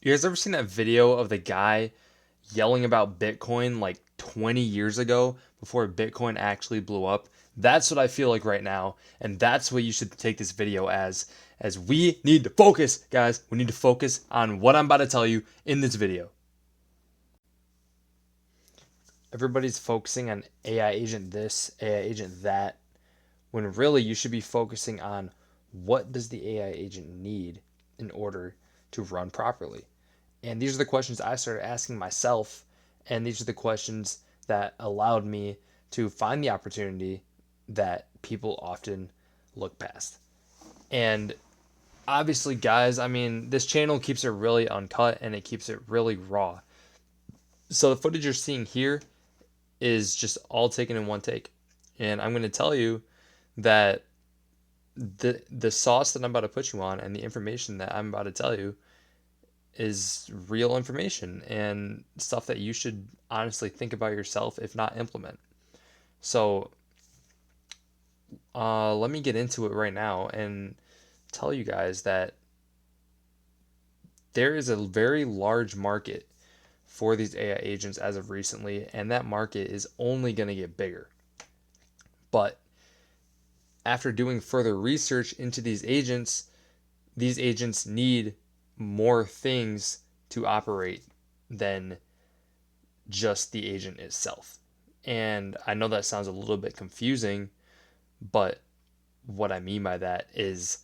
You guys ever seen that video of the guy yelling about Bitcoin like 20 years ago before Bitcoin actually blew up? That's what I feel like right now, and that's what you should take this video as we need to focus, guys. We need to focus on what I'm about to tell you in this video. Everybody's focusing on AI agent this, AI agent that, when really you should be focusing on what does the AI agent need in order to run properly. And these are the questions I started asking myself. And these are the questions that allowed me to find the opportunity that people often look past. And obviously, guys, I mean, this channel keeps it really uncut and it keeps it really raw. So the footage you're seeing here is just all taken in one take. And I'm going to tell you that the sauce that I'm about to put you on and the information that I'm about to tell you is real information and stuff that you should honestly think about yourself, if not implement. So, let me get into it right now and tell you guys that there is a very large market for these AI agents as of recently, and that market is only going to get bigger. But after doing further research into these agents need more things to operate than just the agent itself. And I know that sounds a little bit confusing, but what I mean by that is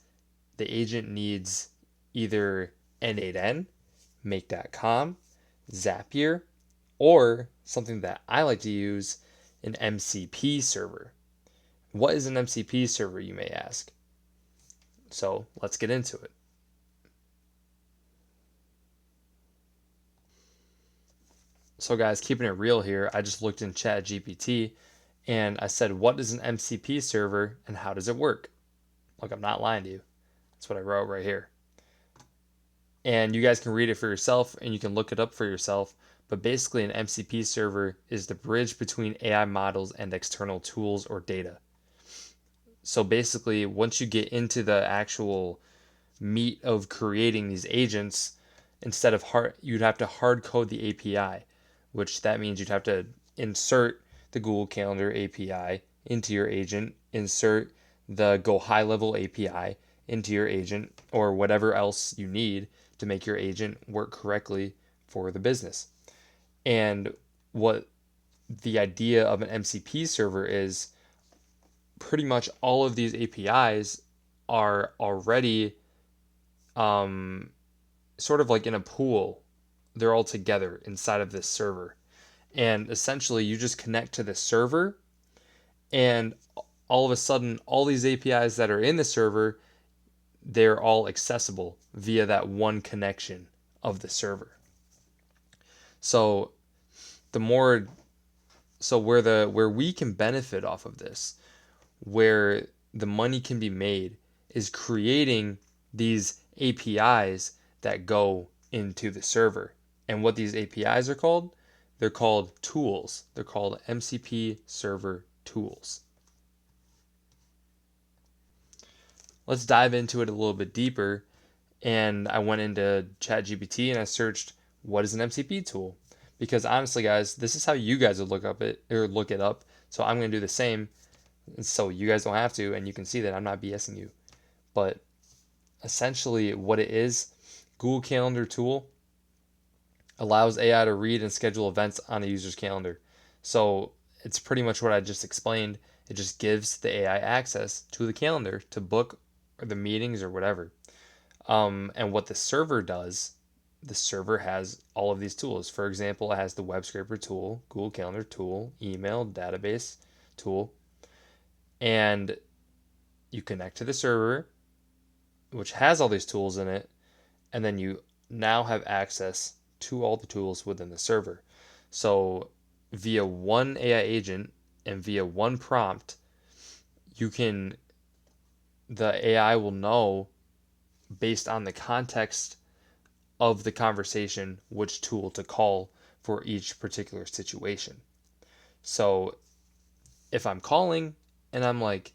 the agent needs either N8N, Make.com, Zapier, or something that I like to use, an MCP server. What is an MCP server, you may ask? So let's get into it. So, guys, keeping it real here, I just looked in ChatGPT and I said, what is an MCP server and how does it work? Look, I'm not lying to you. That's what I wrote right here. And you guys can read it for yourself and you can look it up for yourself. But basically, an MCP server is the bridge between AI models and external tools or data. So basically, once you get into the actual meat of creating these agents, instead of you'd have to hard code the API, which that means you'd have to insert the Google Calendar API into your agent, insert the Go High Level API into your agent, or whatever else you need to make your agent work correctly for the business. And what the idea of an MCP server is, pretty much all of these APIs are already sort of like in a pool. They're all together inside of this server. And essentially, you just connect to the server, and all of a sudden, all these APIs that are in the server, they're all accessible via that one connection of the server. So the more where we can benefit off of this, where the money can be made, is creating these APIs that go into the server. And what these APIs are called? They're called tools. They're called MCP server tools. Let's dive into it a little bit deeper. And I went into ChatGPT and I searched, what is an MCP tool? Because honestly, guys, this is how you guys would look it up. So I'm going to do the same, so you guys don't have to, and you can see that I'm not BSing you. But essentially, what it is, Google Calendar tool allows AI to read and schedule events on a user's calendar. So it's pretty much what I just explained. It just gives the AI access to the calendar to book the meetings or whatever. And what the server does, the server has all of these tools. For example, it has the web scraper tool, Google Calendar tool, email, database tool, and you connect to the server, which has all these tools in it, and then you now have access to all the tools within the server. So via one AI agent and via one prompt, you can the AI will know based on the context of the conversation which tool to call for each particular situation. So if I'm calling and I'm like,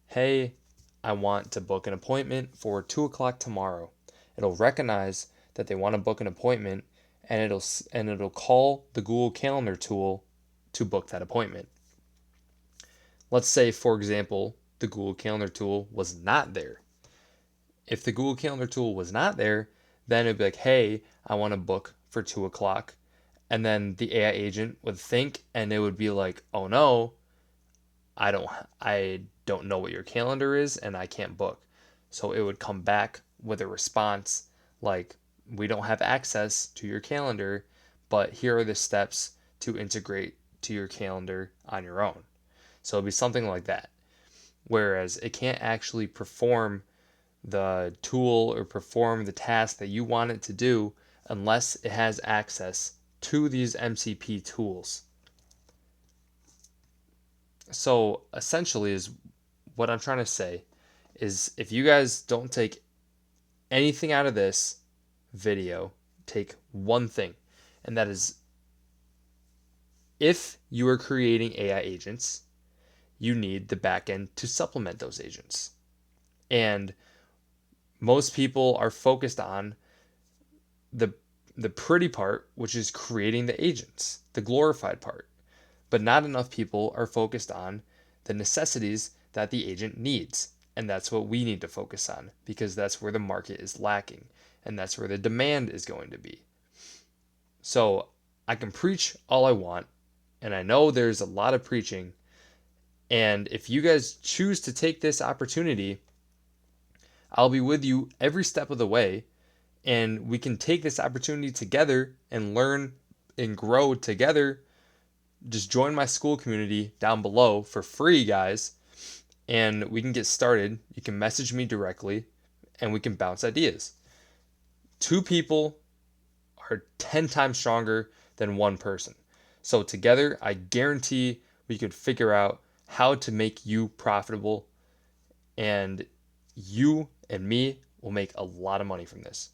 hey, I want to book an appointment for 2 o'clock tomorrow, it'll recognize that they want to book an appointment, and it'll call the Google Calendar tool to book that appointment. Let's say, for example, the Google Calendar tool was not there. If the Google Calendar tool was not there, then it'd be like, hey, I want to book for 2 o'clock. And then the AI agent would think, and it would be like, oh no, I don't know what your calendar is and I can't book. So it would come back with a response like, we don't have access to your calendar, but here are the steps to integrate to your calendar on your own. So it'd be something like that. Whereas it can't actually perform the tool or perform the task that you want it to do unless it has access to these MCP tools. So essentially is what I'm trying to say is, if you guys don't take anything out of this video, take one thing, and that is, if you are creating AI agents, you need the backend to supplement those agents. And most people are focused on the pretty part, which is creating the agents, the glorified part. But not enough people are focused on the necessities that the agent needs. And that's what we need to focus on, because that's where the market is lacking and that's where the demand is going to be. So I can preach all I want, and I know there's a lot of preaching. And if you guys choose to take this opportunity, I'll be with you every step of the way, and we can take this opportunity together and learn and grow together. Just join my Skool community down below for free, guys, and we can get started. You can message me directly and we can bounce ideas. 2 people are 10 times stronger than 1 person. So together, I guarantee we could figure out how to make you profitable, and you and me will make a lot of money from this.